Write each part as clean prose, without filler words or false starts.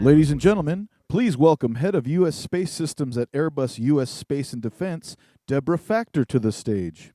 Ladies and gentlemen, please welcome Head of U.S. Space Systems at Airbus U.S. Space and Defense, Deborah Factor, to the stage.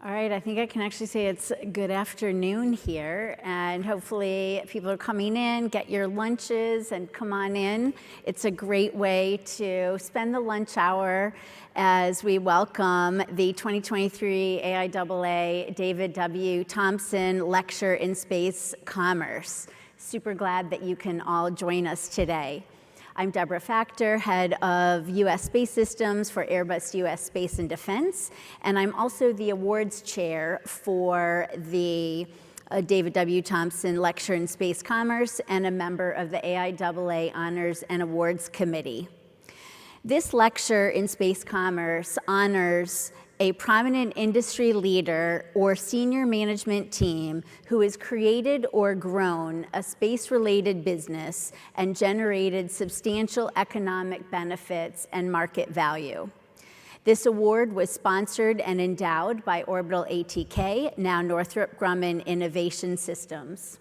All right, I think I can actually say it's good afternoon here, and hopefully people are coming in. Get your lunches and come on in. It's a great way to spend the lunch hour as we welcome the 2023 AIAA David W. Thompson Lecture in Space Commerce. Super glad that you can all join us today. I'm Deborah Factor, head of U.S. Space Systems for Airbus U.S. Space and Defense, and I'm also the awards chair for the David W. Thompson Lecture in Space Commerce and a member of the AIAA Honors and Awards Committee. This lecture in space commerce honors a prominent industry leader or senior management team who has created or grown a space-related business and generated substantial economic benefits and market value. This award was sponsored and endowed by Orbital ATK, now Northrop Grumman Innovation Systems.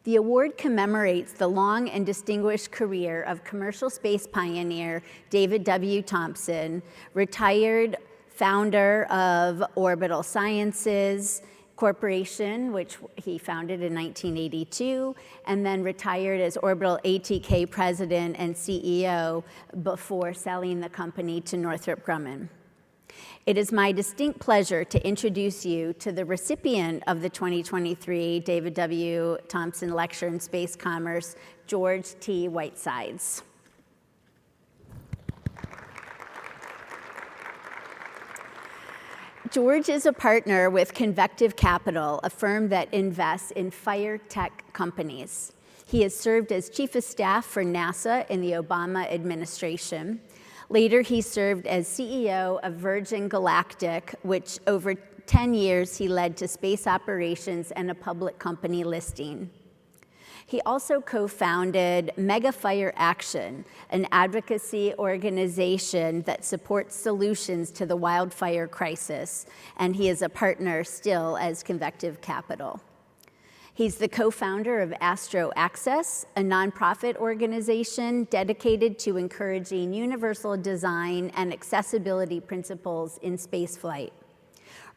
The award commemorates the long and distinguished career of commercial space pioneer David W. Thompson, retired founder of Orbital Sciences Corporation, which he founded in 1982, and then retired as Orbital ATK president and CEO before selling the company to Northrop Grumman. It is my distinct pleasure to introduce you to the recipient of the 2023 David W. Thompson Lecture in Space Commerce, George T. Whitesides. George is a partner with Convective Capital, a firm that invests in firetech companies. He has served as chief of staff for NASA in the Obama administration. Later, he served as CEO of Virgin Galactic, which over 10 years he led to space operations and a public company listing. He also co-founded Megafire Action, an advocacy organization that supports solutions to the wildfire crisis, and he is a partner still as Convective Capital. He's the co-founder of AstroAccess, a nonprofit organization dedicated to encouraging universal design and accessibility principles in spaceflight.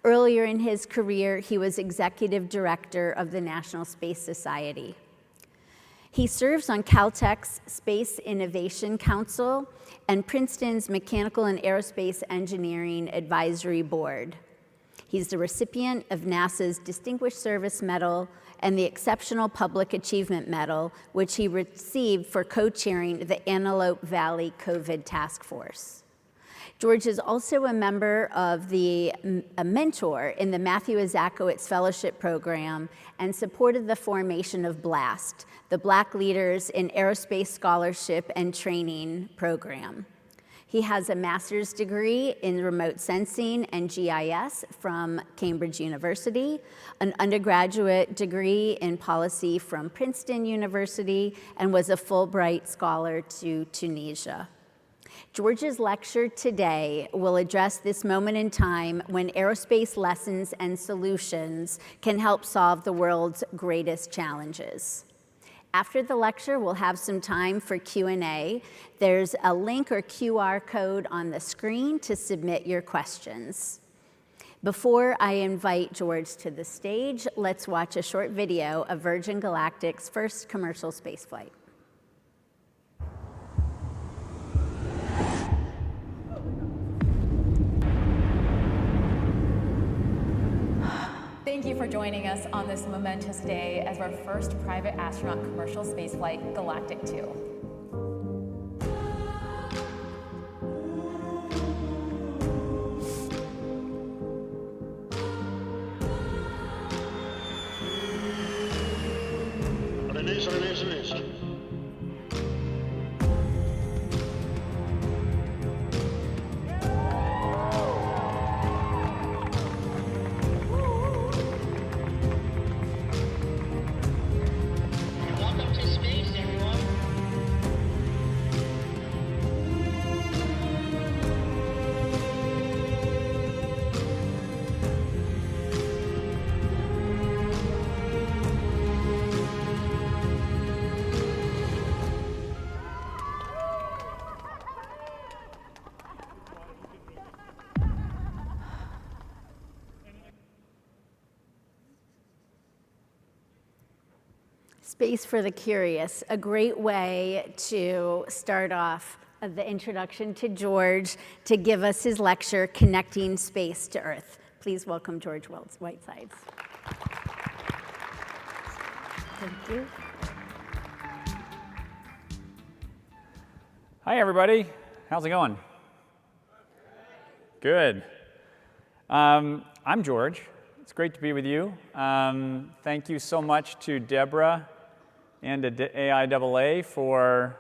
Earlier in his career, he was executive director of the National Space Society. He serves on Caltech's Space Innovation Council and Princeton's Mechanical and Aerospace Engineering Advisory Board. He's the recipient of NASA's Distinguished Service Medal and the Exceptional Public Achievement Medal, which he received for co-chairing the Antelope Valley COVID Task Force. George is also a member of a mentor in the Matthew Izakowitz Fellowship Program and supported the formation of BLAST, the Black Leaders in Aerospace Scholarship and Training Program. He has a master's degree in remote sensing and GIS from Cambridge University, an undergraduate degree in policy from Princeton University, and was a Fulbright scholar to Tunisia. George's lecture today will address this moment in time when aerospace lessons and solutions can help solve the world's greatest challenges. After the lecture, we'll have some time for Q&A. There's a link or QR code on the screen to submit your questions. Before I invite George to the stage, let's watch a short video of Virgin Galactic's first commercial spaceflight. Thank you for joining us on this momentous day as our first private astronaut commercial spaceflight, Galactic 2. Release. Welcome to space, everyone. Space for the Curious, a great way to start off the introduction to George to give us his lecture, Connecting Space to Earth. Please welcome George Whitesides. Thank you. Hi, everybody. How's it going? Good. I'm George. It's great to be with you. Thank you so much to Deborah and to AIAA for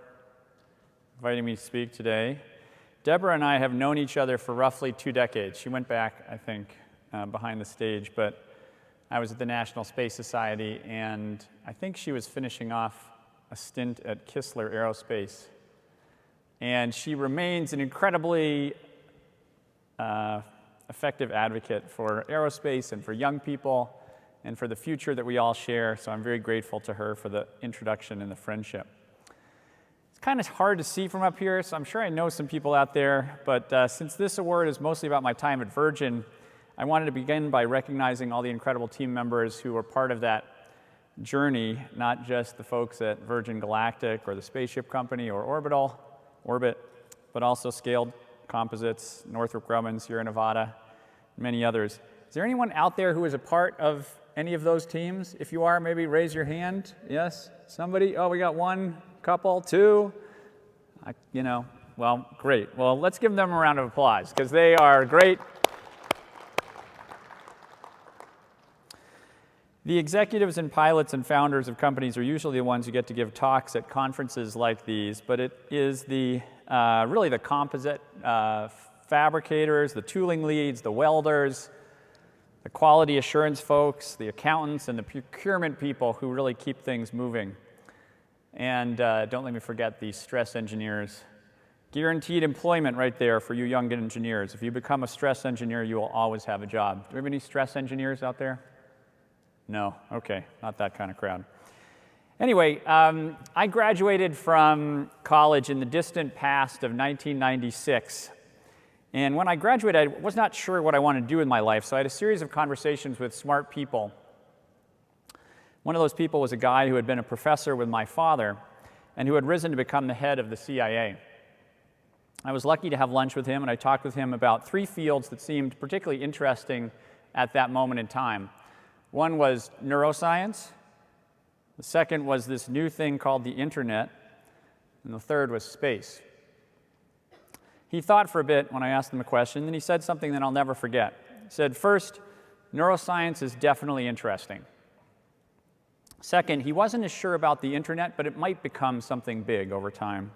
inviting me to speak today. Deborah and I have known each other for roughly 2 decades. She went back, I think, behind the stage, but I was at the National Space Society, and I think she was finishing off a stint at Kistler Aerospace. And she remains an incredibly effective advocate for aerospace and for young people and for the future that we all share, so I'm very grateful to her for the introduction and the friendship. It's kind of hard to see from up here, so I'm sure I know some people out there, but since this award is mostly about my time at Virgin, I wanted to begin by recognizing all the incredible team members who were part of that journey, not just the folks at Virgin Galactic or the spaceship company or Orbit, but also Scaled Composites, Northrop Grumman, Sierra Nevada, and many others. Is there anyone out there who is a part of any of those teams? If you are, maybe raise your hand. Yes? Somebody? Oh, we got one, couple, two. Well, great. Well, let's give them a round of applause, because they are great. The executives and pilots and founders of companies are usually the ones who get to give talks at conferences like these, but it is really the composite fabricators, the tooling leads, the welders, the quality assurance folks, the accountants, and the procurement people who really keep things moving. And don't let me forget the stress engineers. Guaranteed employment right there for you young engineers. If you become a stress engineer, you will always have a job. Do we have any stress engineers out there? No? Okay, not that kind of crowd. Anyway, I graduated from college in the distant past of 1996. And when I graduated, I was not sure what I wanted to do in my life, so I had a series of conversations with smart people. One of those people was a guy who had been a professor with my father and who had risen to become the head of the CIA. I was lucky to have lunch with him, and I talked with him about 3 fields that seemed particularly interesting at that moment in time. One was neuroscience, the second was this new thing called the internet, and the third was space. He thought for a bit when I asked him a question, and he said something that I'll never forget. He said, first, neuroscience is definitely interesting. Second, he wasn't as sure about the internet, but it might become something big over time.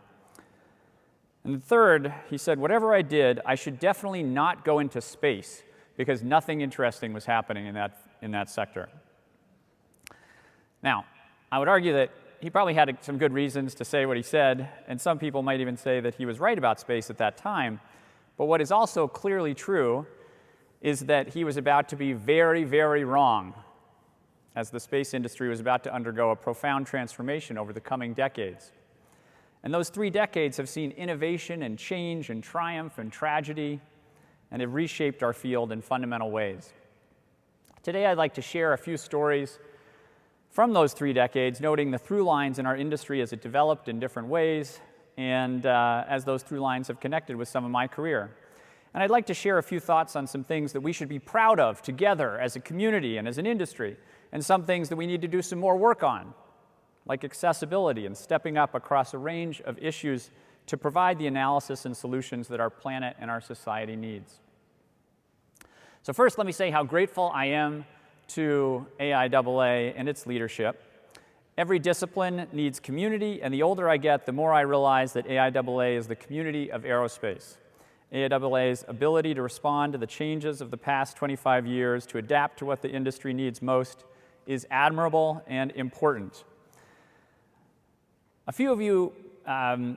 And third, he said, whatever I did, I should definitely not go into space, because nothing interesting was happening in that sector. Now, I would argue that he probably had some good reasons to say what he said, and some people might even say that he was right about space at that time. But what is also clearly true is that he was about to be very, very wrong, as the space industry was about to undergo a profound transformation over the coming decades. And those 3 decades have seen innovation and change and triumph and tragedy, and have reshaped our field in fundamental ways. Today, I'd like to share a few stories from those 3 decades, noting the through lines in our industry as it developed in different ways, and as those through lines have connected with some of my career. And I'd like to share a few thoughts on some things that we should be proud of together as a community and as an industry, and some things that we need to do some more work on, like accessibility and stepping up across a range of issues to provide the analysis and solutions that our planet and our society needs. So first, let me say how grateful I am to AIAA and its leadership. Every discipline needs community, and the older I get, the more I realize that AIAA is the community of aerospace. AIAA's ability to respond to the changes of the past 25 years, to adapt to what the industry needs most, is admirable and important. A few of you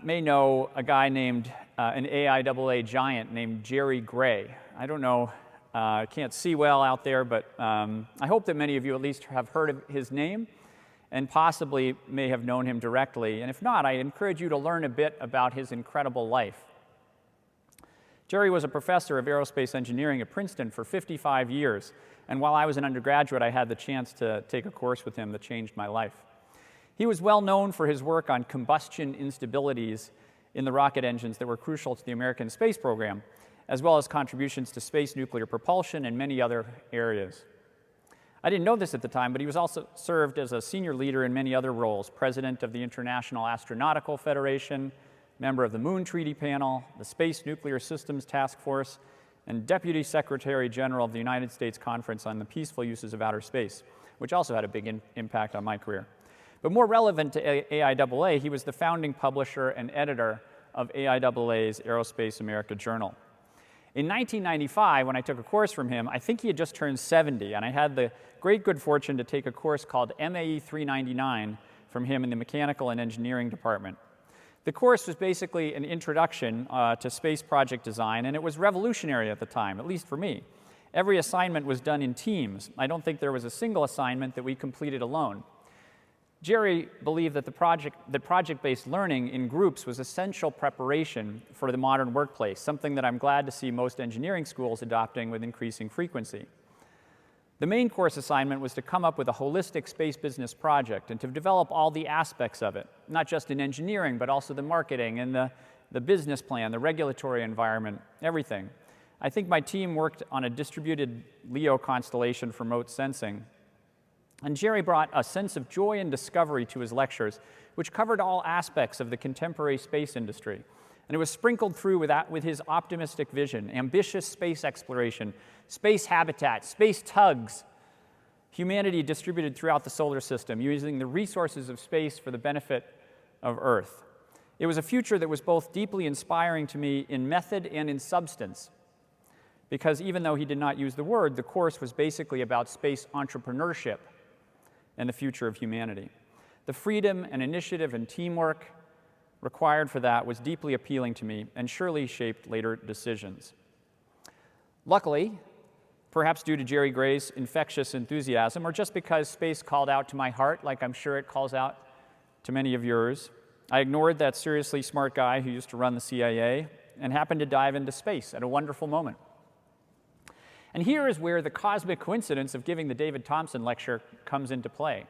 may know a guy named, an AIAA giant named Jerry Gray. I don't know, I can't see well out there, but I hope that many of you at least have heard of his name and possibly may have known him directly. And if not, I encourage you to learn a bit about his incredible life. Jerry was a professor of aerospace engineering at Princeton for 55 years, and while I was an undergraduate, I had the chance to take a course with him that changed my life. He was well known for his work on combustion instabilities in the rocket engines that were crucial to the American space program, as well as contributions to space nuclear propulsion and many other areas. I didn't know this at the time, but he was also served as a senior leader in many other roles: president of the International Astronautical Federation, member of the Moon Treaty Panel, the Space Nuclear Systems Task Force, and Deputy Secretary General of the United States Conference on the Peaceful Uses of Outer Space, which also had a big impact on my career. But more relevant to AIAA, he was the founding publisher and editor of AIAA's Aerospace America Journal. In 1995, when I took a course from him, I think he had just turned 70, and I had the great good fortune to take a course called MAE 399 from him in the Mechanical and Engineering Department. The course was basically an introduction to space project design, and it was revolutionary at the time, at least for me. Every assignment was done in teams. I don't think there was a single assignment that we completed alone. Jerry believed that project-based learning in groups was essential preparation for the modern workplace, something that I'm glad to see most engineering schools adopting with increasing frequency. The main course assignment was to come up with a holistic space business project and to develop all the aspects of it, not just in engineering, but also the marketing and the business plan, the regulatory environment, everything. I think my team worked on a distributed LEO constellation for remote sensing. And Jerry brought a sense of joy and discovery to his lectures, which covered all aspects of the contemporary space industry. And it was sprinkled through with his optimistic vision, ambitious space exploration, space habitat, space tugs, humanity distributed throughout the solar system, using the resources of space for the benefit of Earth. It was a future that was both deeply inspiring to me in method and in substance, because even though he did not use the word, the course was basically about space entrepreneurship and the future of humanity. The freedom and initiative and teamwork required for that was deeply appealing to me and surely shaped later decisions. Luckily, perhaps due to Jerry Gray's infectious enthusiasm, or just because space called out to my heart, like I'm sure it calls out to many of yours, I ignored that seriously smart guy who used to run the CIA and happened to dive into space at a wonderful moment. And here is where the cosmic coincidence of giving the David Thompson Lecture comes into play.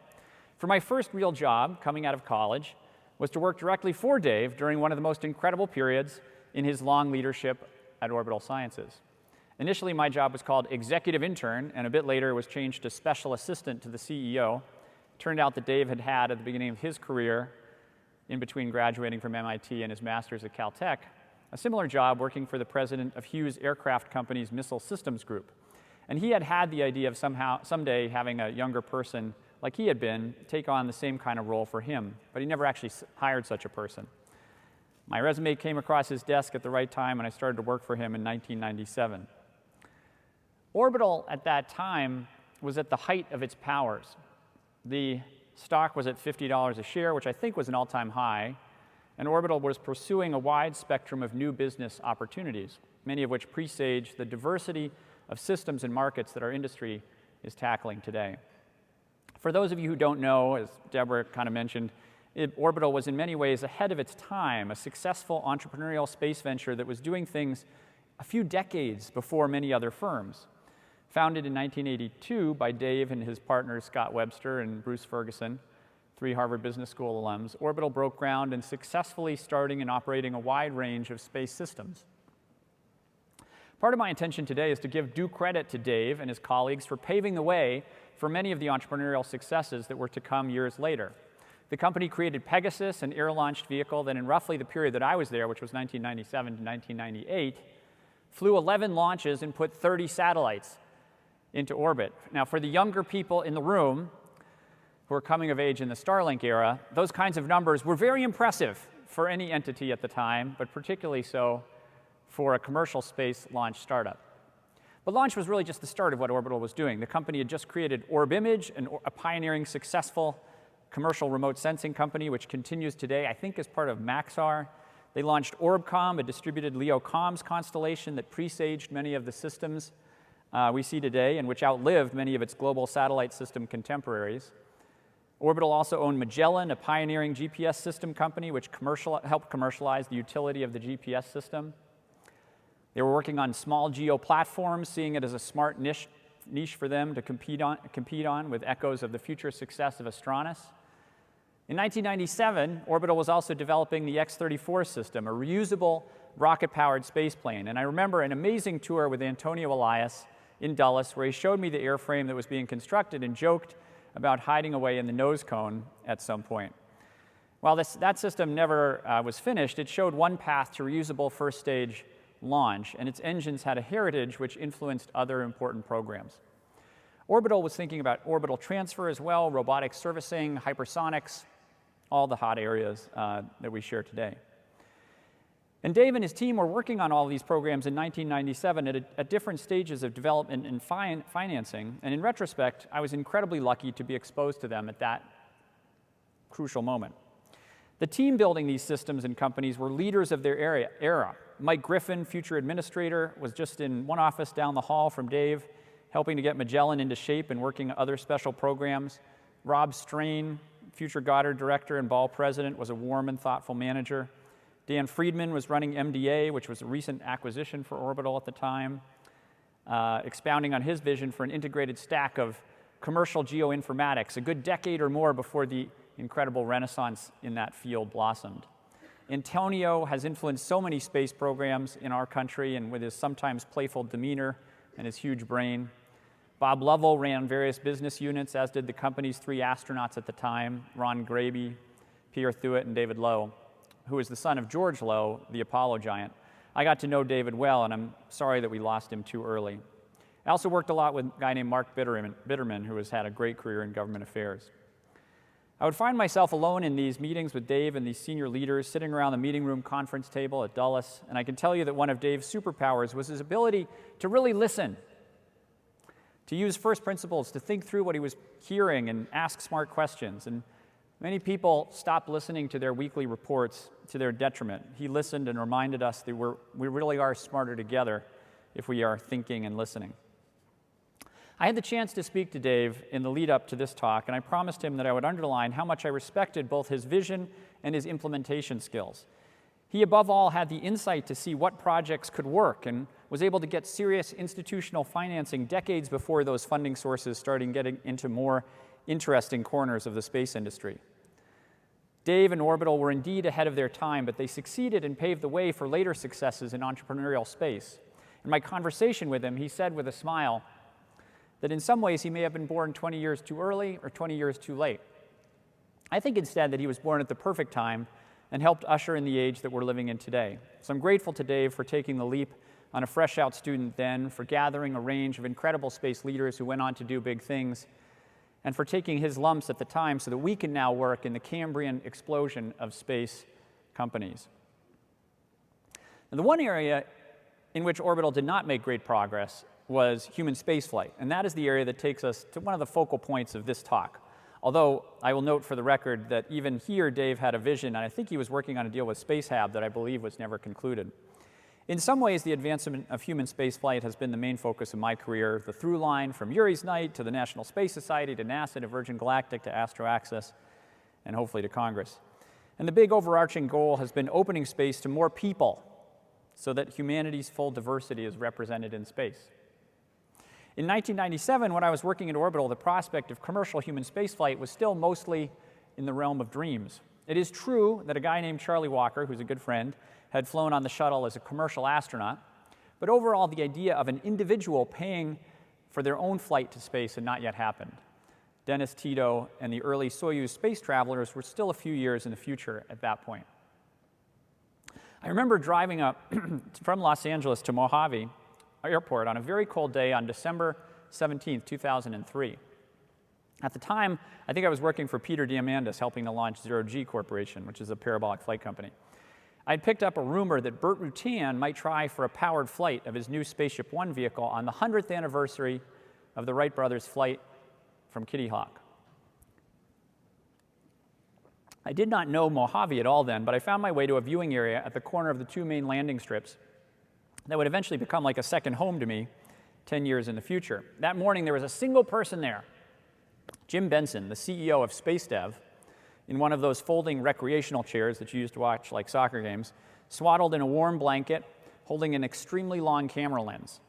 For my first real job coming out of college was to work directly for Dave during one of the most incredible periods in his long leadership at Orbital Sciences. Initially, my job was called executive intern, and a bit later it was changed to special assistant to the CEO. It turned out that Dave had at the beginning of his career, in between graduating from MIT and his master's at Caltech, a similar job working for the president of Hughes Aircraft Company's Missile Systems Group. And he had the idea of someday having a younger person, like he had been, take on the same kind of role for him, but he never actually hired such a person. My resume came across his desk at the right time, and I started to work for him in 1997. Orbital at that time was at the height of its powers. The stock was at $50 a share, which I think was an all-time high, and Orbital was pursuing a wide spectrum of new business opportunities, many of which presage the diversity of systems and markets that our industry is tackling today. For those of you who don't know, as Deborah kind of mentioned, Orbital was in many ways ahead of its time, a successful entrepreneurial space venture that was doing things a few decades before many other firms. Founded in 1982 by Dave and his partners Scott Webster and Bruce Ferguson, 3 Harvard Business School alums, Orbital broke ground in successfully starting and operating a wide range of space systems. Part of my intention today is to give due credit to Dave and his colleagues for paving the way for many of the entrepreneurial successes that were to come years later. The company created Pegasus, an air-launched vehicle that in roughly the period that I was there, which was 1997 to 1998, flew 11 launches and put 30 satellites into orbit. Now, for the younger people in the room who are coming of age in the Starlink era, those kinds of numbers were very impressive for any entity at the time, but particularly so for a commercial space launch startup. But launch was really just the start of what Orbital was doing. The company had just created OrbImage, a pioneering, successful commercial remote sensing company, which continues today, I think, as part of Maxar. They launched OrbCom, a distributed LEO comms constellation that presaged many of the systems we see today and which outlived many of its global satellite system contemporaries. Orbital also owned Magellan, a pioneering GPS system company which helped commercialize the utility of the GPS system. They were working on small geo platforms, seeing it as a smart niche for them to compete on with echoes of the future success of Astronis. In 1997, Orbital was also developing the X-34 system, a reusable rocket-powered spaceplane. And I remember an amazing tour with Antonio Elias in Dulles, where he showed me the airframe that was being constructed and joked about hiding away in the nose cone at some point. While that system never was finished, it showed one path to reusable first-stage launch, and its engines had a heritage which influenced other important programs. Orbital was thinking about orbital transfer as well, robotic servicing, hypersonics, all the hot areas that we share today. And Dave and his team were working on all these programs in 1997 at different stages of development and financing. And in retrospect, I was incredibly lucky to be exposed to them at that crucial moment. The team building these systems and companies were leaders of their era. Mike Griffin, future administrator, was just in one office down the hall from Dave, helping to get Magellan into shape and working other special programs. Rob Strain, future Goddard director and Ball president, was a warm and thoughtful manager. Dan Friedman was running MDA, which was a recent acquisition for Orbital at the time, expounding on his vision for an integrated stack of commercial geoinformatics, a good decade or more before the incredible renaissance in that field blossomed. Antonio has influenced so many space programs in our country, and with his sometimes playful demeanor and his huge brain. Bob Lovell ran various business units, as did the company's 3 astronauts at the time, Ron Graby, Pierre Thuet, and David Lowe, who is the son of George Lowe, the Apollo giant. I got to know David well, and I'm sorry that we lost him too early. I also worked a lot with a guy named Mark Bitterman, who has had a great career in government affairs. I would find myself alone in these meetings with Dave and these senior leaders, sitting around the meeting room conference table at Dulles, and I can tell you that one of Dave's superpowers was his ability to really listen, to use first principles, to think through what he was hearing and ask smart questions. And many people stopped listening to their weekly reports to their detriment. He listened and reminded us that we really are smarter together if we are thinking and listening. I had the chance to speak to Dave in the lead up to this talk, and I promised him that I would underline how much I respected both his vision and his implementation skills. He, above all, had the insight to see what projects could work and was able to get serious institutional financing decades before those funding sources started getting into more interesting corners of the space industry. Dave and Orbital were indeed ahead of their time, but they succeeded and paved the way for later successes in entrepreneurial space. In my conversation with him, he said with a smile that in some ways he may have been born 20 years too early or 20 years too late. I think instead that he was born at the perfect time and helped usher in the age that we're living in today. So I'm grateful to Dave for taking the leap on a fresh-out student then, for gathering a range of incredible space leaders who went on to do big things, and for taking his lumps at the time so that we can now work in the Cambrian explosion of space companies. Now, the one area in which Orbital did not make great progress was human spaceflight, and that is the area that takes us to one of the focal points of this talk. Although I will note for the record that even here Dave had a vision, and I think he was working on a deal with SpaceHab that I believe was never concluded. In some ways, the advancement of human spaceflight has been the main focus of my career, the through line from Yuri's Night to the National Space Society to NASA to Virgin Galactic to AstroAccess and hopefully to Congress. And the big overarching goal has been opening space to more people so that humanity's full diversity is represented in space. In 1997, when I was working at Orbital, the prospect of commercial human spaceflight was still mostly in the realm of dreams. It is true that a guy named Charlie Walker, who's a good friend, had flown on the shuttle as a commercial astronaut, but overall the idea of an individual paying for their own flight to space had not yet happened. Dennis Tito and the early Soyuz space travelers were still a few years in the future at that point. I remember driving up from Los Angeles to Mojave Airport on a very cold day on December 17, 2003. At the time, I think I was working for Peter Diamandis, helping to launch Zero G Corporation, which is a parabolic flight company. I'd picked up a rumor that Burt Rutan might try for a powered flight of his new Spaceship One vehicle on the 100th anniversary of the Wright brothers' flight from Kitty Hawk. I did not know Mojave at all then, but I found my way to a viewing area at the corner of the 2 main landing strips that would eventually become like a second home to me 10 years in the future. That morning, there was a single person there, Jim Benson, the CEO of SpaceDev, in one of those folding recreational chairs that you used to watch like soccer games, swaddled in a warm blanket, holding an extremely long camera lens.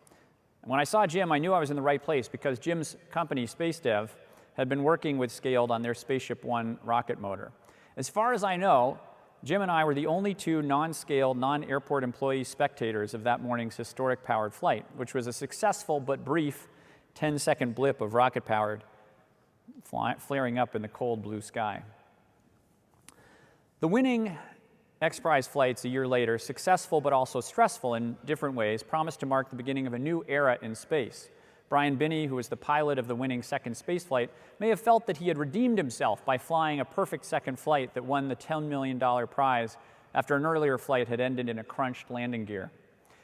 And when I saw Jim, I knew I was in the right place because Jim's company, SpaceDev, had been working with Scaled on their Spaceship One rocket motor. As far as I know, Jim and I were the only two non-scale, non-airport employee spectators of that morning's historic powered flight, which was a successful but brief 10-second blip of rocket-powered flaring up in the cold blue sky. The winning X Prize flights a year later, successful but also stressful in different ways, promised to mark the beginning of a new era in space. Brian Binney, who was the pilot of the winning second spaceflight, may have felt that he had redeemed himself by flying a perfect second flight that won the $10 million prize after an earlier flight had ended in a crunched landing gear.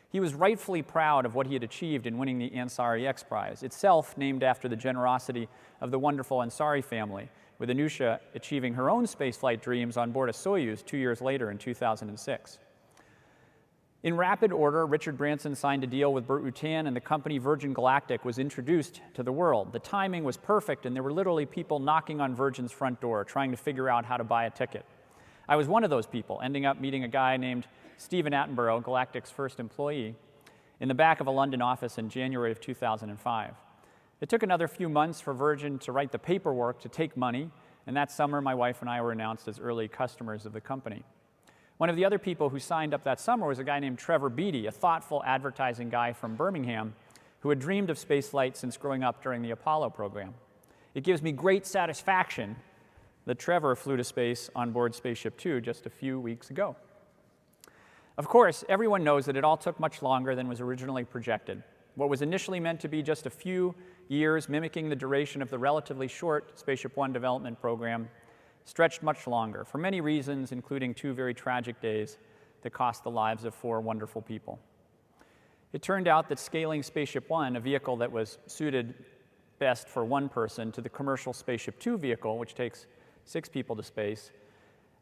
He was rightfully proud of what he had achieved in winning the Ansari X Prize, itself named after the generosity of the wonderful Ansari family, with Anusha achieving her own spaceflight dreams on board a Soyuz 2 years later in 2006. In rapid order, Richard Branson signed a deal with Burt Rutan, and the company Virgin Galactic was introduced to the world. The timing was perfect, and there were literally people knocking on Virgin's front door trying to figure out how to buy a ticket. I was one of those people, ending up meeting a guy named Stephen Attenborough, Galactic's first employee, in the back of a London office in January of 2005. It took another few months for Virgin to write the paperwork to take money, and that summer my wife and I were announced as early customers of the company. One of the other people who signed up that summer was a guy named Trevor Beatty, a thoughtful advertising guy from Birmingham who had dreamed of spaceflight since growing up during the Apollo program. It gives me great satisfaction that Trevor flew to space on board Spaceship Two just a few weeks ago. Of course, everyone knows that it all took much longer than was originally projected. What was initially meant to be just a few years, mimicking the duration of the relatively short Spaceship One development program, stretched much longer, for many reasons, including 2 very tragic days that cost the lives of 4 wonderful people. It turned out that scaling Spaceship One, a vehicle that was suited best for 1 person, to the commercial Spaceship Two vehicle, which takes 6 people to space,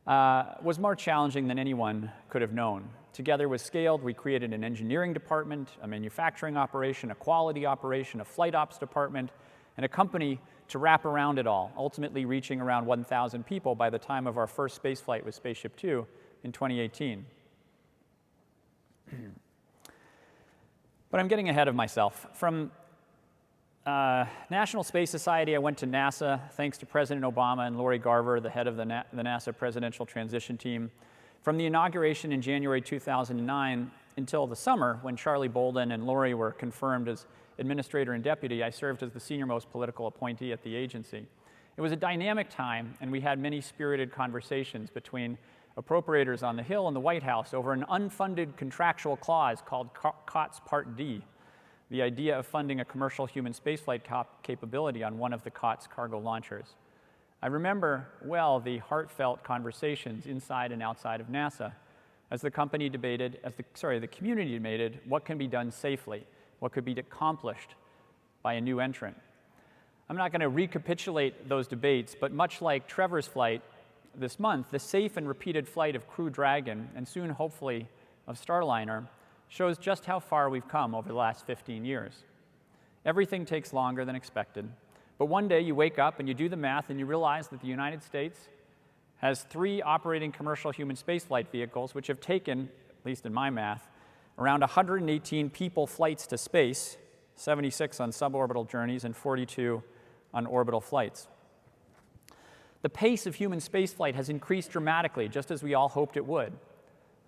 was more challenging than anyone could have known. Together with Scaled, we created an engineering department, a manufacturing operation, a quality operation, a flight ops department, and a company to wrap around it all, ultimately reaching around 1,000 people by the time of our first spaceflight with Spaceship Two in 2018. But I'm getting ahead of myself. From National Space Society, I went to NASA, thanks to President Obama and Lori Garver, the head of the NASA Presidential Transition Team. From the inauguration in January 2009 until the summer, when Charlie Bolden and Lori were confirmed as administrator and deputy, I served as the senior-most political appointee at the agency. It was a dynamic time, and we had many spirited conversations between appropriators on the Hill and the White House over an unfunded contractual clause called COTS Part D, the idea of funding a commercial human spaceflight capability on one of the COTS cargo launchers. I remember well the heartfelt conversations inside and outside of NASA as the community debated what can be done safely, what could be accomplished by a new entrant. I'm not going to recapitulate those debates, but much like Trevor's flight this month, the safe and repeated flight of Crew Dragon, and soon hopefully of Starliner, shows just how far we've come over the last 15 years. Everything takes longer than expected, but one day you wake up and you do the math and you realize that the United States has 3 operating commercial human spaceflight vehicles which have taken, at least in my math, around 118 people flights to space, 76 on suborbital journeys and 42 on orbital flights. The pace of human spaceflight has increased dramatically, just as we all hoped it would.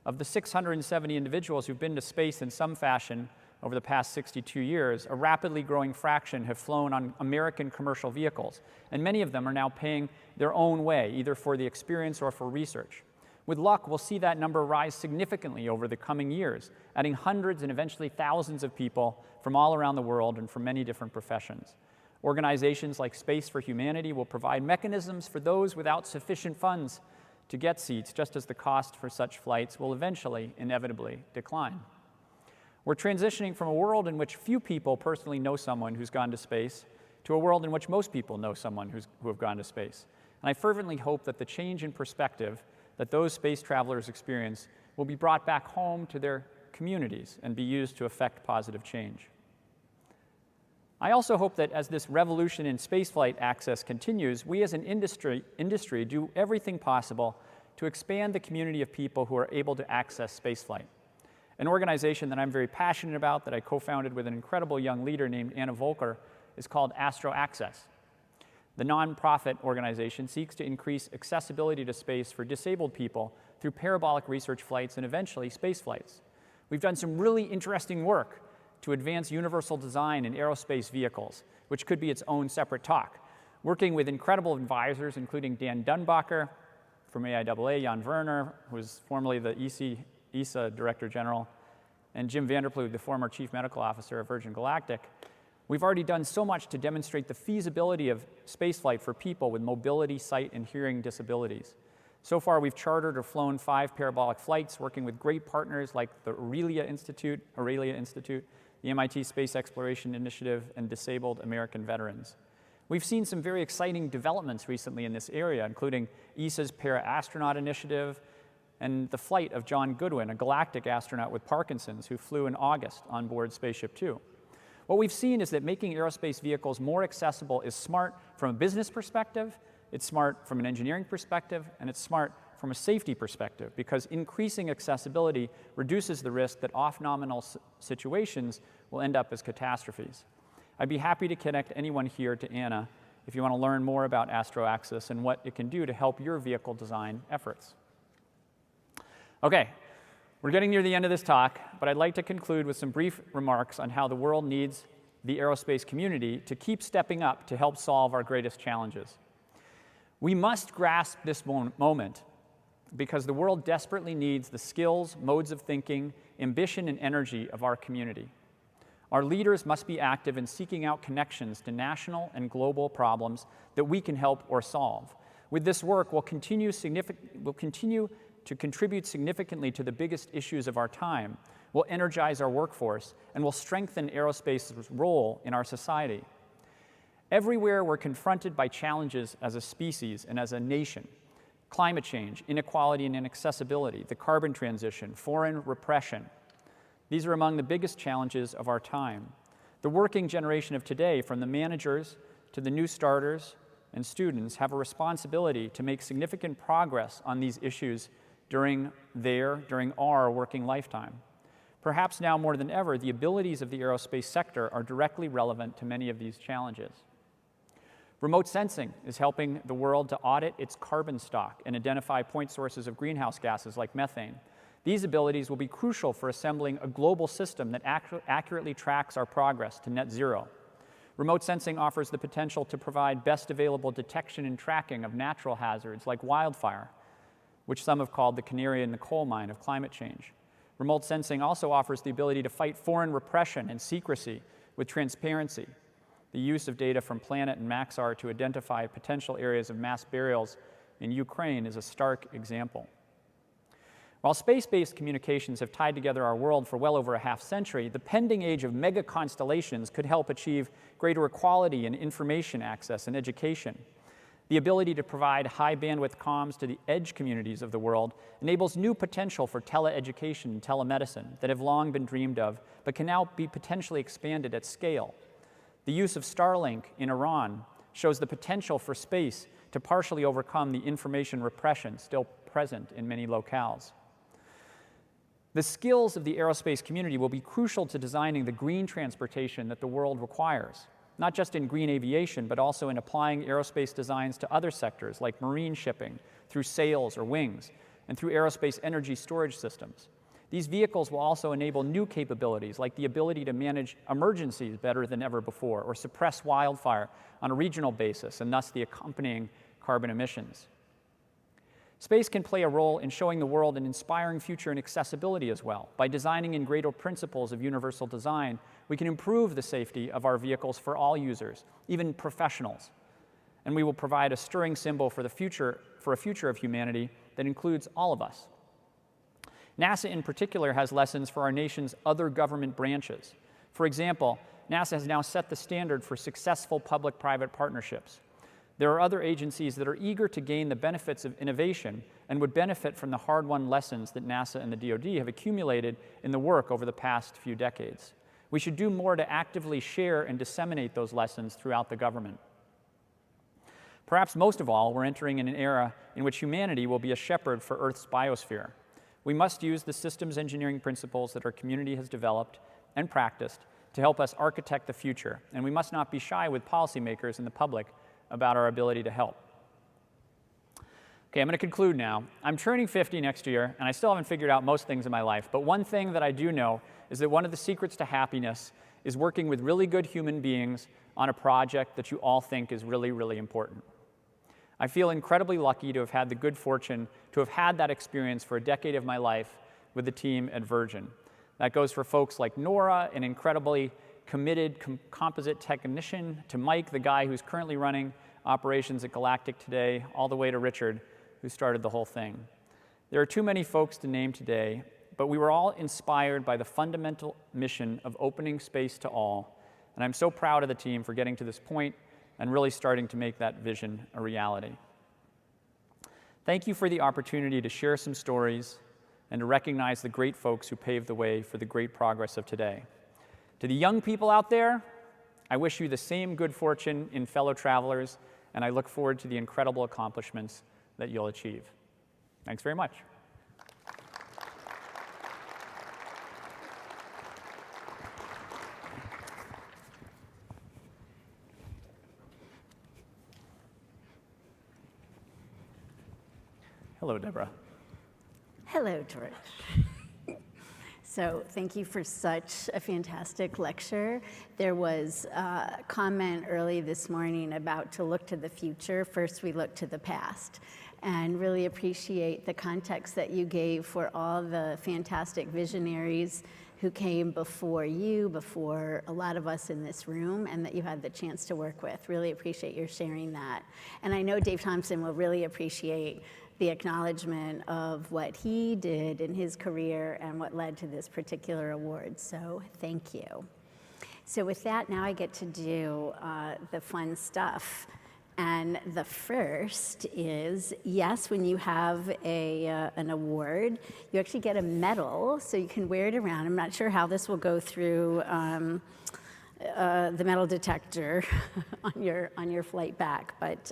Of the 670 individuals who've been to space in some fashion over the past 62 years, a rapidly growing fraction have flown on American commercial vehicles, and many of them are now paying their own way, either for the experience or for research. With luck, we'll see that number rise significantly over the coming years, adding hundreds and eventually thousands of people from all around the world and from many different professions. Organizations like Space for Humanity will provide mechanisms for those without sufficient funds to get seats, just as the cost for such flights will eventually, inevitably, decline. We're transitioning from a world in which few people personally know someone who's gone to space to a world in which most people know someone who have gone to space. And I fervently hope that the change in perspective that those space travelers experience will be brought back home to their communities and be used to effect positive change. I also hope that as this revolution in spaceflight access continues, we as an industry do everything possible to expand the community of people who are able to access spaceflight. An organization that I'm very passionate about, that I co-founded with an incredible young leader named Anna Volker, is called AstroAccess. The nonprofit organization seeks to increase accessibility to space for disabled people through parabolic research flights and eventually space flights. We've done some really interesting work to advance universal design in aerospace vehicles, which could be its own separate talk, working with incredible advisors, including Dan Dunbacher from AIAA, Jan Werner, who was formerly the ESA Director General, and Jim Vanderploeg, the former Chief Medical Officer of Virgin Galactic. We've already done so much to demonstrate the feasibility of spaceflight for people with mobility, sight, and hearing disabilities. So far, we've chartered or flown 5 parabolic flights, working with great partners like the AIAA Institute, the MIT Space Exploration Initiative, and Disabled American Veterans. We've seen some very exciting developments recently in this area, including ESA's Para-Astronaut Initiative and the flight of John Goodwin, a galactic astronaut with Parkinson's who flew in August on board Spaceship Two. What we've seen is that making aerospace vehicles more accessible is smart from a business perspective, it's smart from an engineering perspective, and it's smart from a safety perspective, because increasing accessibility reduces the risk that off-nominal situations will end up as catastrophes. I'd be happy to connect anyone here to Anna if you want to learn more about AstroAccess and what it can do to help your vehicle design efforts. Okay, we're getting near the end of this talk, but I'd like to conclude with some brief remarks on how the world needs the aerospace community to keep stepping up to help solve our greatest challenges. We must grasp this moment because the world desperately needs the skills, modes of thinking, ambition, and energy of our community. Our leaders must be active in seeking out connections to national and global problems that we can help or solve. With this work, we'll continue to contribute significantly to the biggest issues of our time. We'll energize our workforce, and we'll strengthen aerospace's role in our society. Everywhere we're confronted by challenges as a species and as a nation: climate change, inequality and inaccessibility, the carbon transition, foreign repression. These are among the biggest challenges of our time. The working generation of today, from the managers to the new starters and students, have a responsibility to make significant progress on these issues during our working lifetime. Perhaps now more than ever, the abilities of the aerospace sector are directly relevant to many of these challenges. Remote sensing is helping the world to audit its carbon stock and identify point sources of greenhouse gases like methane. These abilities will be crucial for assembling a global system that accurately tracks our progress to net zero. Remote sensing offers the potential to provide best available detection and tracking of natural hazards like wildfire, which some have called the canary in the coal mine of climate change. Remote sensing also offers the ability to fight foreign repression and secrecy with transparency. The use of data from Planet and Maxar to identify potential areas of mass burials in Ukraine is a stark example. While space-based communications have tied together our world for well over a half-century, the pending age of mega-constellations could help achieve greater equality in information access and education. The ability to provide high-bandwidth comms to the edge communities of the world enables new potential for teleeducation and telemedicine that have long been dreamed of, but can now be potentially expanded at scale. The use of Starlink in Iran shows the potential for space to partially overcome the information repression still present in many locales. The skills of the aerospace community will be crucial to designing the green transportation that the world requires, not just in green aviation, but also in applying aerospace designs to other sectors like marine shipping, through sails or wings, and through aerospace energy storage systems. These vehicles will also enable new capabilities, like the ability to manage emergencies better than ever before, or suppress wildfire on a regional basis, and thus the accompanying carbon emissions. Space can play a role in showing the world an inspiring future in accessibility as well. By designing in greater principles of universal design, we can improve the safety of our vehicles for all users, even professionals. And we will provide a stirring symbol for a future of humanity that includes all of us. NASA in particular has lessons for our nation's other government branches. For example, NASA has now set the standard for successful public-private partnerships. There are other agencies that are eager to gain the benefits of innovation and would benefit from the hard-won lessons that NASA and the DoD have accumulated in the work over the past few decades. We should do more to actively share and disseminate those lessons throughout the government. Perhaps most of all, we're entering in an era in which humanity will be a shepherd for Earth's biosphere. We must use the systems engineering principles that our community has developed and practiced to help us architect the future, and we must not be shy with policymakers and the public about our ability to help. Okay, I'm going to conclude now. I'm turning 50 next year, and I still haven't figured out most things in my life, but one thing that I do know is that one of the secrets to happiness is working with really good human beings on a project that you all think is really, really important. I feel incredibly lucky to have had the good fortune to have had that experience for a decade of my life with the team at Virgin. That goes for folks like Nora, an incredibly committed composite technician, to Mike, the guy who's currently running operations at Galactic today, all the way to Richard, who started the whole thing. There are too many folks to name today, but we were all inspired by the fundamental mission of opening space to all, and I'm so proud of the team for getting to this point and really starting to make that vision a reality. Thank you for the opportunity to share some stories and to recognize the great folks who paved the way for the great progress of today. To the young people out there, I wish you the same good fortune in fellow travelers, and I look forward to the incredible accomplishments that you'll achieve. Thanks very much. Hello, Deborah. Hello, George. So thank you for such a fantastic lecture. There was a comment early this morning about to look to the future. First, we look to the past, and really appreciate the context that you gave for all the fantastic visionaries who came before you, before a lot of us in this room, and that you had the chance to work with. Really appreciate your sharing that. And I know Dave Thompson will really appreciate the acknowledgement of what he did in his career and what led to this particular award. So thank you. So with that, now I get to do the fun stuff. And the first is, yes, when you have an award, you actually get a medal, so you can wear it around. I'm not sure how this will go through the metal detector on your flight back, but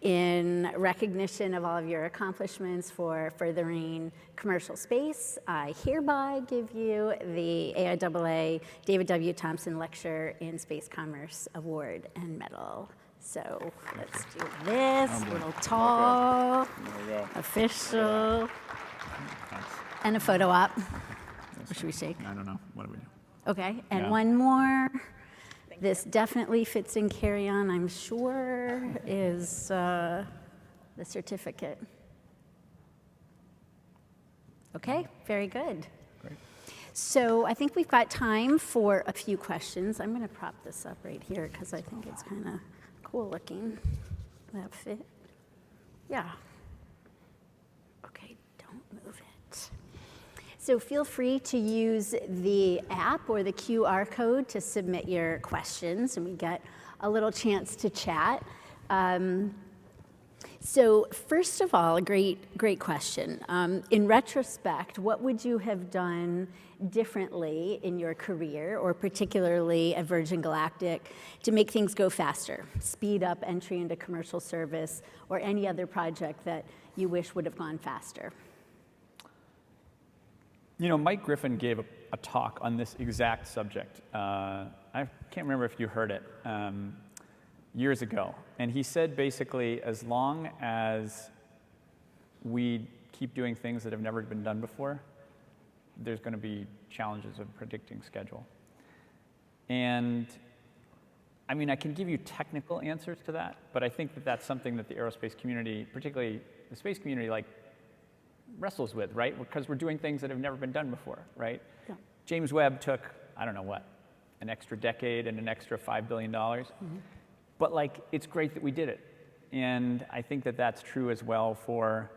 in recognition of all of your accomplishments for furthering commercial space, I hereby give you the AIAA David W. Thompson Lecture in Space Commerce Award and Medal. So let's do this, a little tall, official, and a photo op. What should we shake? I don't know. What do we do? Okay, and Yeah. one more. This definitely fits in carry-on, I'm sure, is the certificate. Okay, very good. Great. So I think we've got time for a few questions. I'm going to prop this up right here because I think it's kind of cool looking. Will that fit? Yeah. Okay, don't move it. So feel free to use the app or the QR code to submit your questions, and we get a little chance to chat. So first of all, a great question. In retrospect, what would you have done differently in your career, or particularly at Virgin Galactic, to make things go faster, speed up entry into commercial service, or any other project that you wish would have gone faster? You know, Mike Griffin gave a talk on this exact subject. I can't remember if you heard it, years ago. And he said basically, as long as we keep doing things that have never been done before, there's going to be challenges of predicting schedule. And I mean, I can give you technical answers to that, but I think that that's something that the aerospace community, particularly the space community, like, wrestles with, right? Because we're doing things that have never been done before, right? Yeah. James Webb took, I don't know what, an extra decade and an extra $5 billion. Mm-hmm. But like, it's great that we did it. And I think that that's true as well for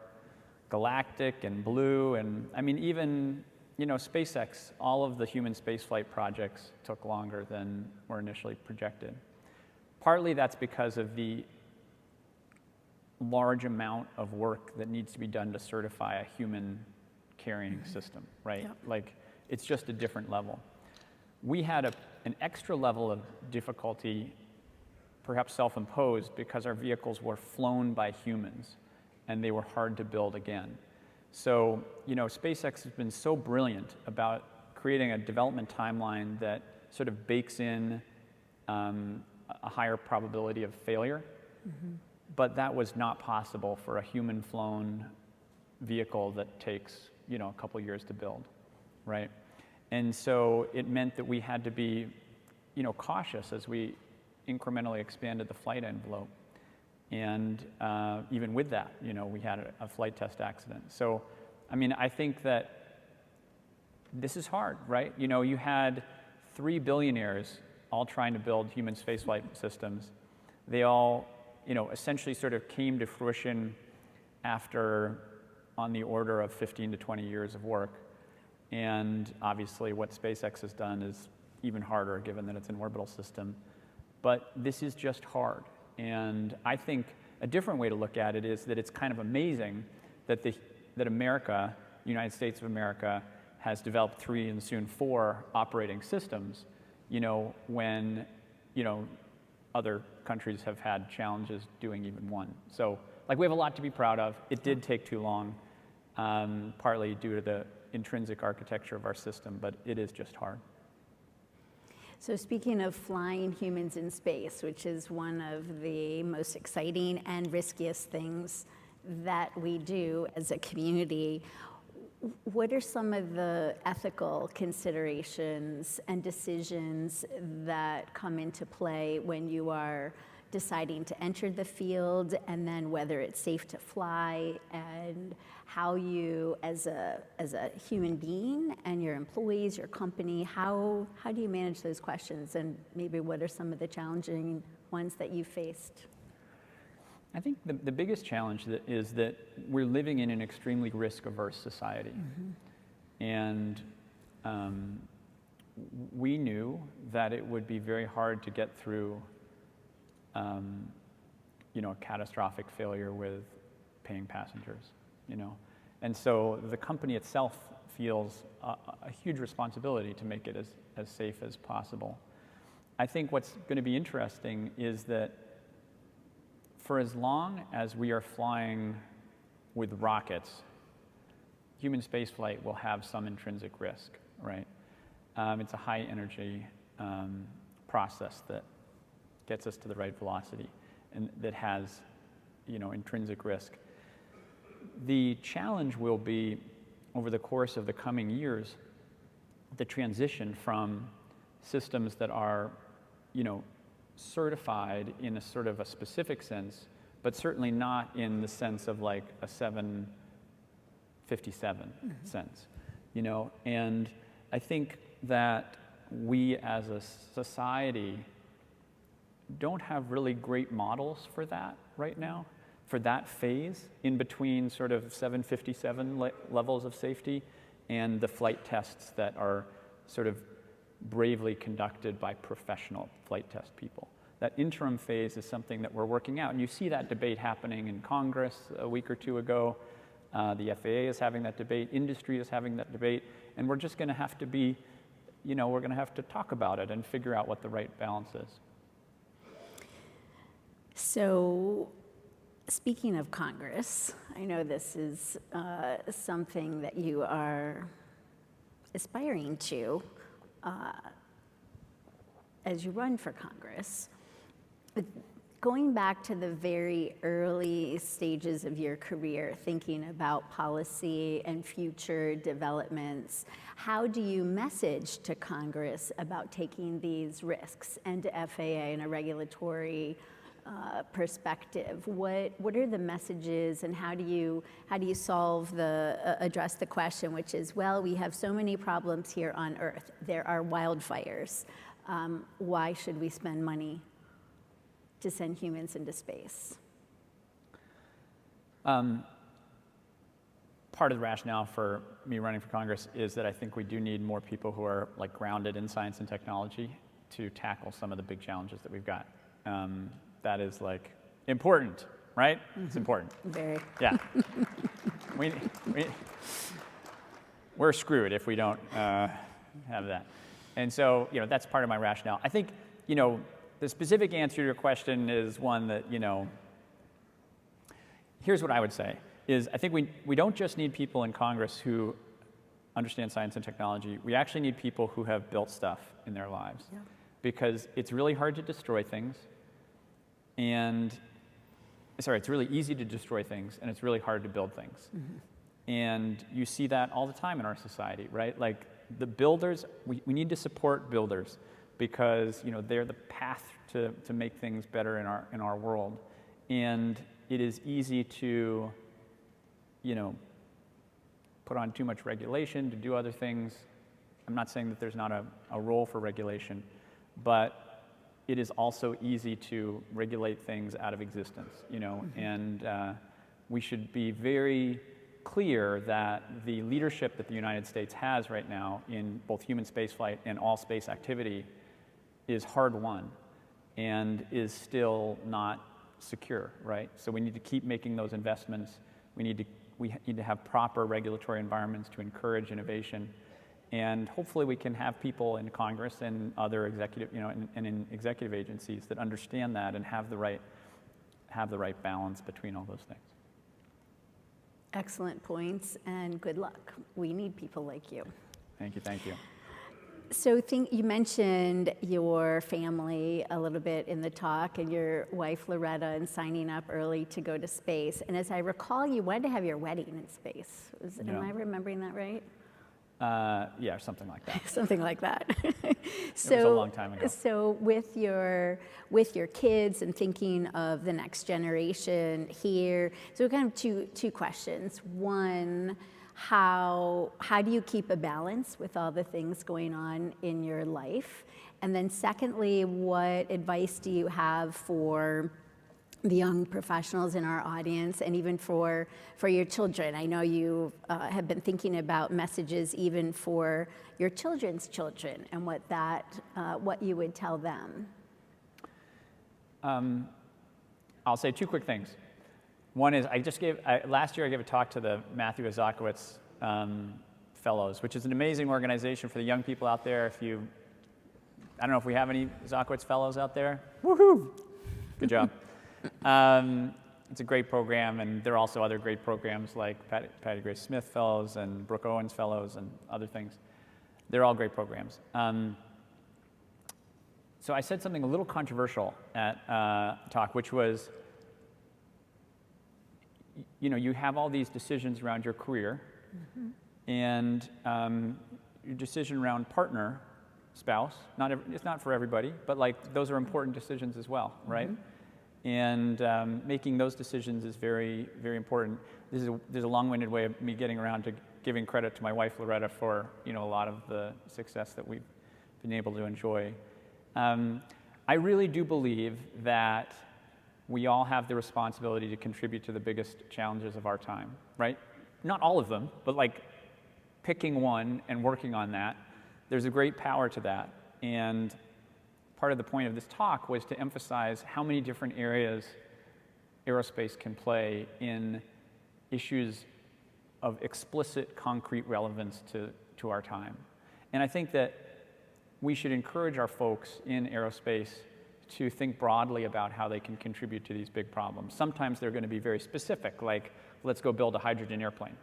Galactic and Blue. And I mean, even, you know, SpaceX, all of the human spaceflight projects took longer than were initially projected. Partly that's because of the large amount of work that needs to be done to certify a human carrying system, right? Yep. Like, it's just a different level. We had an extra level of difficulty, perhaps self-imposed, because our vehicles were flown by humans and they were hard to build again. So, you know, SpaceX has been so brilliant about creating a development timeline that sort of bakes in a higher probability of failure. But that was not possible for a human-flown vehicle that takes, a couple years to build, right? And so it meant that we had to be, cautious as we incrementally expanded the flight envelope. And even with that, we had a flight test accident. So, I think that this is hard, right? You had 3 billionaires all trying to build human spaceflight systems. They all, essentially sort of came to fruition after on the order of 15 to 20 years of work. And obviously what SpaceX has done is even harder given that it's an orbital system. But this is just hard. And I think a different way to look at it is that it's kind of amazing that that America, United States of America, has developed 3 and soon 4 operating systems, when, other countries have had challenges doing even one. So, we have a lot to be proud of. It did take too long, partly due to the intrinsic architecture of our system, but it is just hard. So speaking of flying humans in space, which is one of the most exciting and riskiest things that we do as a community, what are some of the ethical considerations and decisions that come into play when you are deciding to enter the field, and then whether it's safe to fly, and how you as a human being and your employees, your company, how do you manage those questions, and maybe what are some of the challenging ones that you faced? I think the biggest challenge is that we're living in an extremely risk-averse society. And we knew that it would be very hard to get through a catastrophic failure with paying passengers, And so the company itself feels a huge responsibility to make it as safe as possible. I think what's going to be interesting is that for as long as we are flying with rockets, human spaceflight will have some intrinsic risk, right? It's a high energy process that gets us to the right velocity and that has, intrinsic risk. The challenge will be, over the course of the coming years, the transition from systems that are, certified in a sort of a specific sense, but certainly not in the sense of like a 757 sense, And I think that we as a society don't have really great models for that right now, for that phase in between sort of 757 levels of safety and the flight tests that are sort of bravely conducted by professional flight test people. That interim phase is something that we're working out, and you see that debate happening in Congress a week or two ago. The FAA is having that debate, industry is having that debate, and we're just going to have to be, we're going to have to talk about it and figure out what the right balance is. So, speaking of Congress, I know this is something that you are aspiring to as you run for Congress. But going back to the very early stages of your career, thinking about policy and future developments, how do you message to Congress about taking these risks, and to FAA in a regulatory perspective? What are the messages, and how do you address the question, which is, well, we have so many problems here on Earth. There are wildfires. Why should we spend money to send humans into space? Part of the rationale for me running for Congress is that I think we do need more people who are grounded in science and technology to tackle some of the big challenges that we've got. That is important, right? It's important. Very. Yeah. We're screwed if we don't have that. And so, that's part of my rationale. I think, the specific answer to your question is one that, here's what I would say, is I think we don't just need people in Congress who understand science and technology. We actually need people who have built stuff in their lives. because it's really hard to destroy things, and it's really easy to destroy things, and it's really hard to build things. And you see that all the time in our society, right? Like the builders, we need to support builders because they're the path to make things better in our world. And it is easy to put on too much regulation, to do other things. I'm not saying that there's not a role for regulation, but it is also easy to regulate things out of existence, and we should be very clear that the leadership that the United States has right now in both human spaceflight and all space activity is hard-won and is still not secure, right? So we need to keep making those investments. We need to have proper regulatory environments to encourage innovation, and hopefully we can have people in Congress and other executive, and in executive agencies that understand that and have the right balance between all those things. Excellent points, and good luck. We need people like you. Thank you. So you mentioned your family a little bit in the talk, and your wife Loretta, and signing up early to go to space. And as I recall, you wanted to have your wedding in space. Am I remembering that right? Yeah, something like that. Something like that. So, it was a long time ago. So with your kids and thinking of the next generation here, so kind of two questions. One, how do you keep a balance with all the things going on in your life? And then secondly, what advice do you have for the young professionals in our audience, and even for your children? I know you have been thinking about messages even for your children's children, and what you would tell them. I'll say two quick things. One is last year I gave a talk to the Matthew Azakowitz Fellows, which is an amazing organization for the young people out there. I don't know if we have any Azakowitz Fellows out there. Woohoo! Good job. It's a great program, and there are also other great programs like Patty Grace Smith Fellows and Brooke Owens Fellows and other things. They're all great programs. So I said something a little controversial at talk, which was, you have all these decisions around your career, and your decision around partner, spouse. It's not for everybody, but those are important decisions as well, right? And making those decisions is very, very important. There's a long-winded way of me getting around to giving credit to my wife Loretta for a lot of the success that we've been able to enjoy. I really do believe that we all have the responsibility to contribute to the biggest challenges of our time, right? Not all of them, but picking one and working on that. There's a great power to that, and part of the point of this talk was to emphasize how many different areas aerospace can play in issues of explicit, concrete relevance to our time. And I think that we should encourage our folks in aerospace to think broadly about how they can contribute to these big problems. Sometimes they're going to be very specific, like, let's go build a hydrogen airplane.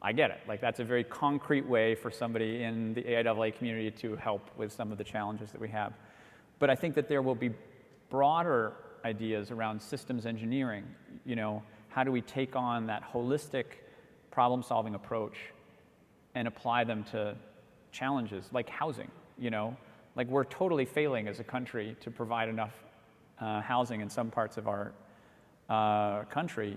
I get it. That's a very concrete way for somebody in the AIAA community to help with some of the challenges that we have. But I think that there will be broader ideas around systems engineering. How do we take on that holistic problem-solving approach and apply them to challenges like housing? We're totally failing as a country to provide enough housing in some parts of our country.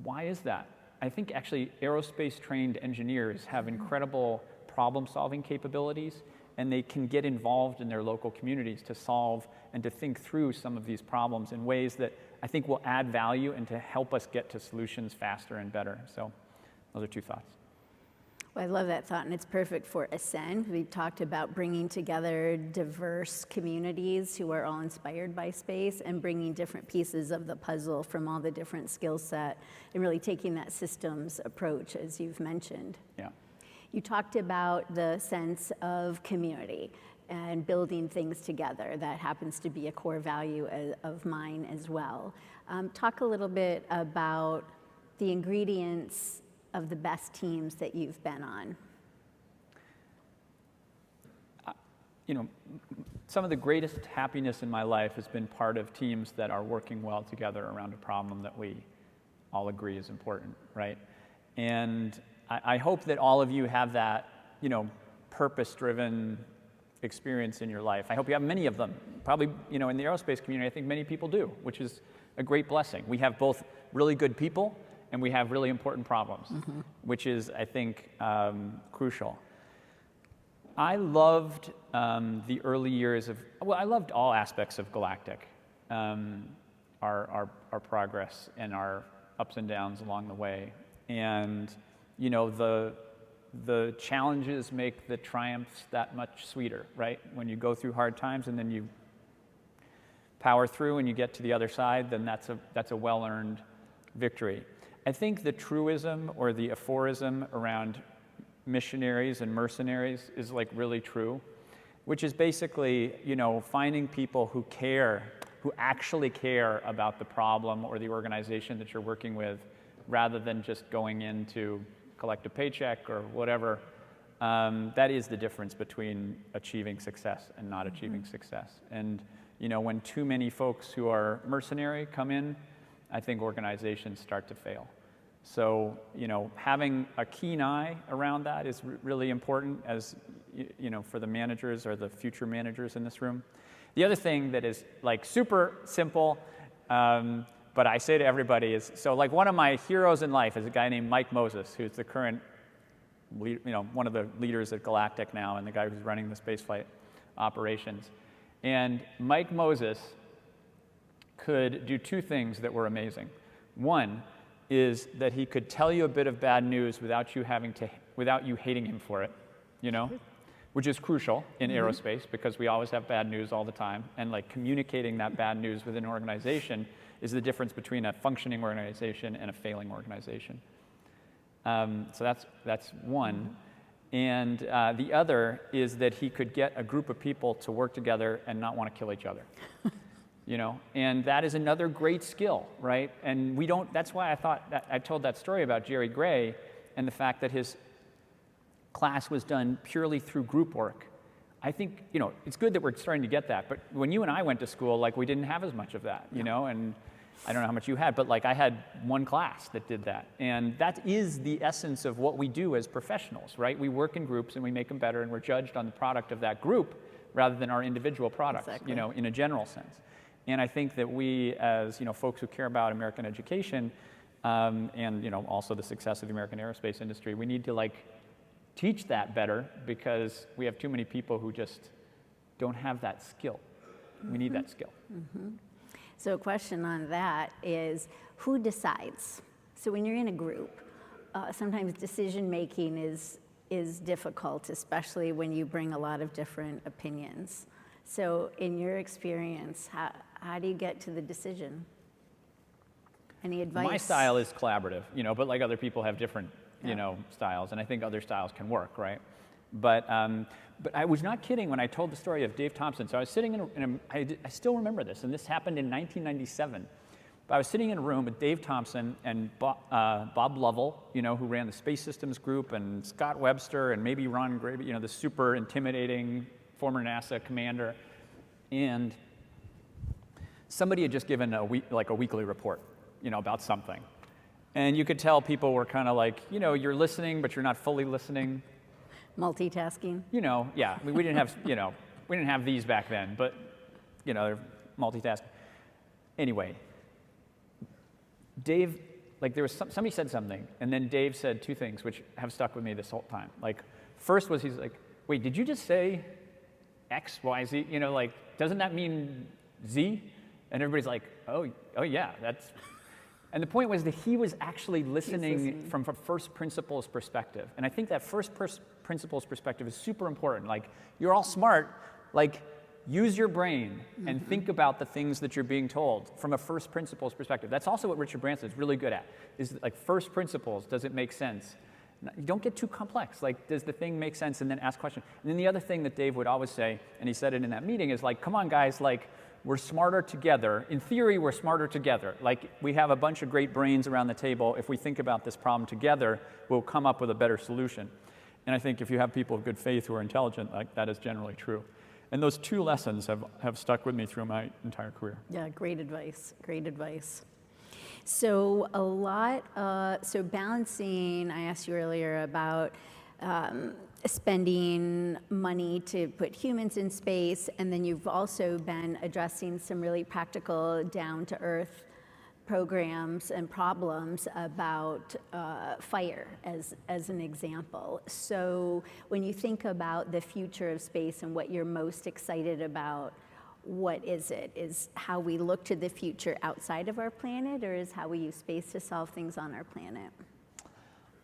Why is that? I think actually aerospace-trained engineers have incredible problem-solving capabilities, and they can get involved in their local communities to solve and to think through some of these problems in ways that I think will add value and to help us get to solutions faster and better. So those are two thoughts. Well, I love that thought, and it's perfect for Ascend. We talked about bringing together diverse communities who are all inspired by space and bringing different pieces of the puzzle from all the different skill set and really taking that systems approach, as you've mentioned. Yeah. You talked about the sense of community and building things together. That happens to be a core value of mine as well. Talk a little bit about the ingredients of the best teams that you've been on. some of the greatest happiness in my life has been part of teams that are working well together around a problem that we all agree is important, right? And I hope that all of you have that, purpose-driven experience in your life. I hope you have many of them. Probably, in the aerospace community, I think many people do, which is a great blessing. We have both really good people and we have really important problems, which is, I think, crucial. I loved the early years I loved all aspects of Galactic, our progress and our ups and downs along the way. And, the challenges make the triumphs that much sweeter, right? When you go through hard times and then you power through and you get to the other side, then that's a well-earned victory. I think the truism or the aphorism around missionaries and mercenaries is like really true, which is basically, finding people who actually care about the problem or the organization that you're working with, rather than just going in to collect a paycheck or whatever. That is the difference between achieving success and not achieving success. And, when too many folks who are mercenary come in, I think organizations start to fail. So, having a keen eye around that is really important as, for the managers or the future managers in this room. The other thing that is like super simple, but I say to everybody is, so like one of my heroes in life is a guy named Mike Moses, who's the current, one of the leaders at Galactic now and the guy who's running the spaceflight operations. And Mike Moses could do two things that were amazing. One is that he could tell you a bit of bad news without you hating him for it, which is crucial in aerospace because we always have bad news all the time. And like communicating that bad news within an organization is the difference between a functioning organization and a failing organization. So that's one. And the other is that he could get a group of people to work together and not want to kill each other. And that is another great skill, right? And that's why I told that story about Jerry Gray and the fact that his class was done purely through group work. I think, it's good that we're starting to get that, but when you and I went to school, like we didn't have as much of that, and I don't know how much you had, but like I had one class that did that. And that is the essence of what we do as professionals, right? We work in groups and we make them better and we're judged on the product of that group rather than our individual products, in a general sense. And I think that we, as folks who care about American education, and also the success of the American aerospace industry, we need to teach that better because we have too many people who just don't have that skill. We need that skill. So a question on that is, who decides? So when you're in a group, sometimes decision making is difficult, especially when you bring a lot of different opinions. So in your experience, how do you get to the decision? Any advice? My style is collaborative, but like other people have different, styles, and I think other styles can work, right? But I was not kidding when I told the story of Dave Thompson. So I was sitting I still remember this, and this happened in 1997. But I was sitting in a room with Dave Thompson and Bob Lovell, who ran the Space Systems Group, and Scott Webster, and maybe Ron Gray, the super intimidating former NASA commander. And somebody had just given a weekly report, about something. And you could tell people were kind of like, you're listening, but you're not fully listening. Multitasking. Yeah. We didn't have, we didn't have these back then, but, they're multitasking. Anyway, Dave, there was somebody said something, and then Dave said two things which have stuck with me this whole time. First was he's like, wait, did you just say X, Y, Z? Doesn't that mean Z? And everybody's like, oh yeah, that's. And the point was that he was actually listening from a first principles perspective. And I think that first principles perspective is super important. You're all smart, use your brain and think about the things that you're being told from a first principles perspective. That's also what Richard Branson is really good at, is first principles, does it make sense? You don't get too complex. Does the thing make sense? And then ask questions. And then the other thing that Dave would always say, and he said it in that meeting, is come on guys, we're smarter together. In theory, we're smarter together. We have a bunch of great brains around the table. If we think about this problem together, we'll come up with a better solution. And I think if you have people of good faith who are intelligent, that is generally true. And those two lessons have stuck with me through my entire career. Yeah, great advice, great advice. So so balancing, I asked you earlier about spending money to put humans in space, and then you've also been addressing some really practical, down-to-earth programs and problems about fire as an example. So when you think about the future of space and what you're most excited about, what is it? Is how we look to the future outside of our planet, or is how we use space to solve things on our planet?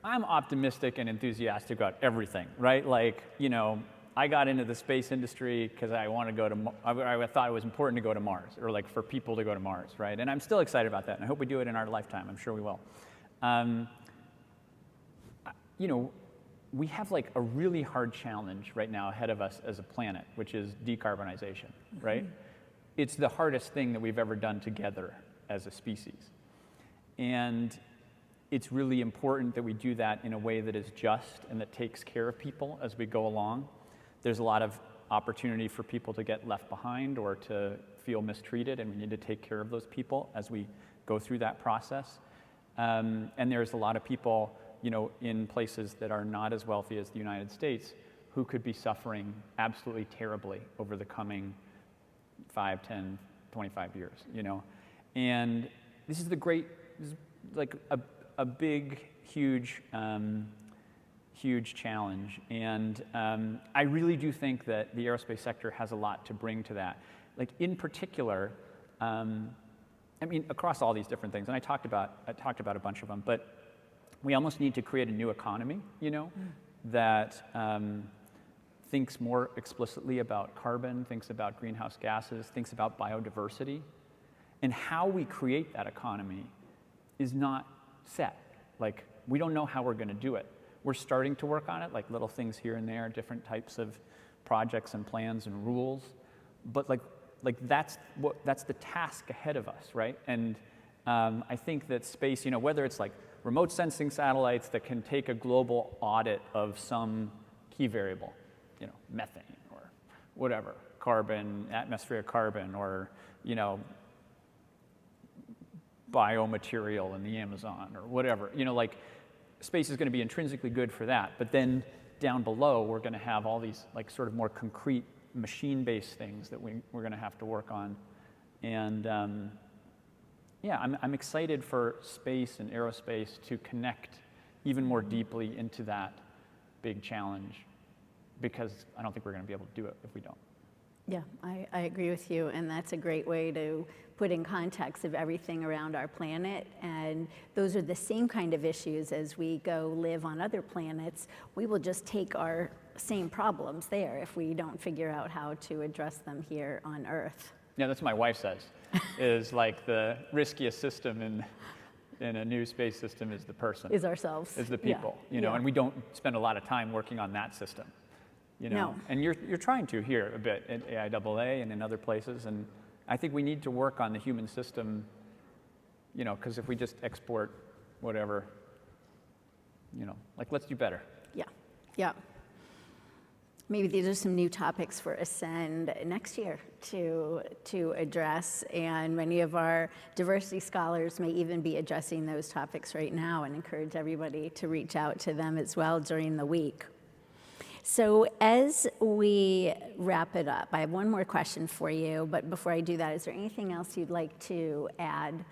I'm optimistic and enthusiastic about everything, right? Like, you know, I got into the space industry because I want to go to, I thought it was important to go to Mars, or like for people to go to Mars, right? And I'm still excited about that, and I hope we do it in our lifetime. I'm sure we will. You know, we have like a really hard challenge right now ahead of us as a planet, which is decarbonization, right? It's the hardest thing that we've ever done together as a species. And it's really important that we do that in a way that is just and that takes care of people as we go along. There's a lot of opportunity for people to get left behind or to feel mistreated, and we need to take care of those people as we go through that process. And there's a lot of people, you know, in places that are not as wealthy as the United States who could be suffering absolutely terribly over the coming 5, 10, 25 years, you know. And this is like a big, huge challenge. And I really do think that the aerospace sector has a lot to bring to that. Like in particular, I mean, across all these different things, and I talked about a bunch of them, but we almost need to create a new economy, you know, that thinks more explicitly about carbon, thinks about greenhouse gases, thinks about biodiversity. And how we create that economy is not set. Like, we don't know how we're going to do it. We're starting to work on it, like little things here and there, different types of projects and plans and rules. But like that's the task ahead of us, right? And I think that space, you know, whether it's like remote sensing satellites that can take a global audit of some key variable, you know, methane or whatever, carbon, atmospheric carbon, or, you know, biomaterial in the Amazon or whatever, you know, like space is going to be intrinsically good for that. But then down below, we're going to have all these like sort of more concrete machine-based things that we're going to have to work on. And yeah, I'm excited for space and aerospace to connect even more deeply into that big challenge, because I don't think we're going to be able to do it if we don't. Yeah, I agree with you, and that's a great way to put in context of everything around our planet. And those are the same kind of issues as we go live on other planets. We will just take our same problems there if we don't figure out how to address them here on Earth. Yeah, that's what my wife says, is like the riskiest system in a new space system is the person. Is ourselves. Is the people, you know, and we don't spend a lot of time working on that system. You know, No. And you're trying to here a bit at AIAA and in other places, and I think we need to work on the human system, you know, because if we just export whatever, you know, like let's do better. Yeah, yeah. Maybe these are some new topics for Ascend next year to address, and many of our diversity scholars may even be addressing those topics right now, and encourage everybody to reach out to them as well during the week. So as we wrap it up, I have one more question for you, but before I do that, is there anything else you'd like to add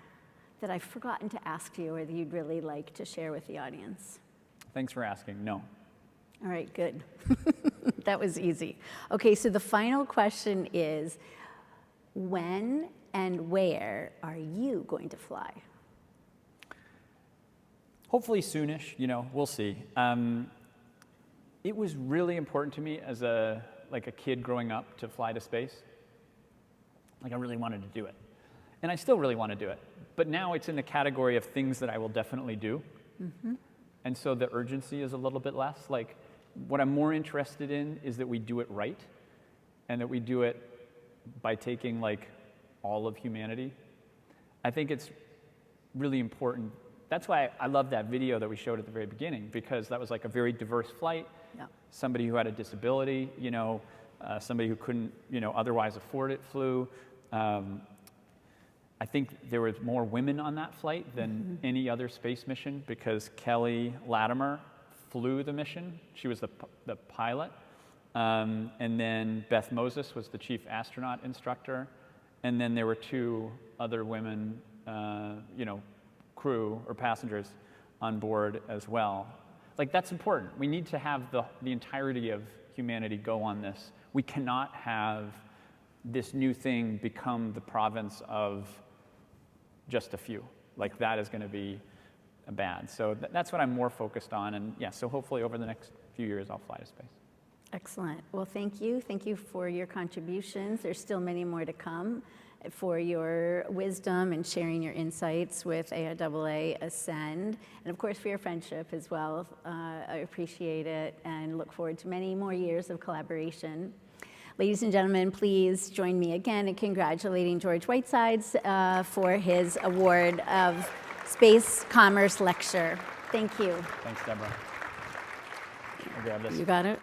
that I've forgotten to ask you, or that you'd really like to share with the audience? Thanks for asking. No. All right, good. That was easy. Okay, so the final question is, when and where are you going to fly? Hopefully soonish, you know, we'll see. It was really important to me as a kid growing up to fly to space. Like I really wanted to do it. And I still really want to do it. But now it's in the category of things that I will definitely do. Mm-hmm. And so the urgency is a little bit less. Like what I'm more interested in is that we do it right, and that we do it by taking like all of humanity. I think it's really important. That's why I love that video that we showed at the very beginning, because that was like a very diverse flight. Yeah. Somebody who had a disability, you know, somebody who couldn't, otherwise afford it flew. I think there was more women on that flight than any other space mission because Kelly Latimer flew the mission. She was the pilot. And then Beth Moses was the chief astronaut instructor. And then there were 2 other women, crew or passengers on board as well. Like, that's important. We need to have the entirety of humanity go on this. We cannot have this new thing become the province of just a few. Like, that is going to be bad. So that's what I'm more focused on. And yeah, so hopefully over the next few years, I'll fly to space. Excellent. Well, thank you. Thank you for your contributions. There's still many more to come, for your wisdom and sharing your insights with AIAA Ascend, and of course for your friendship as well. I appreciate it and look forward to many more years of collaboration. Ladies and gentlemen, please join me again in congratulating George Whitesides for his award of Space Commerce Lecture. Thank you. Thanks, Deborah. I'll grab this. You got it?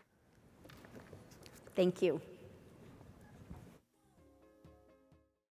Thank you.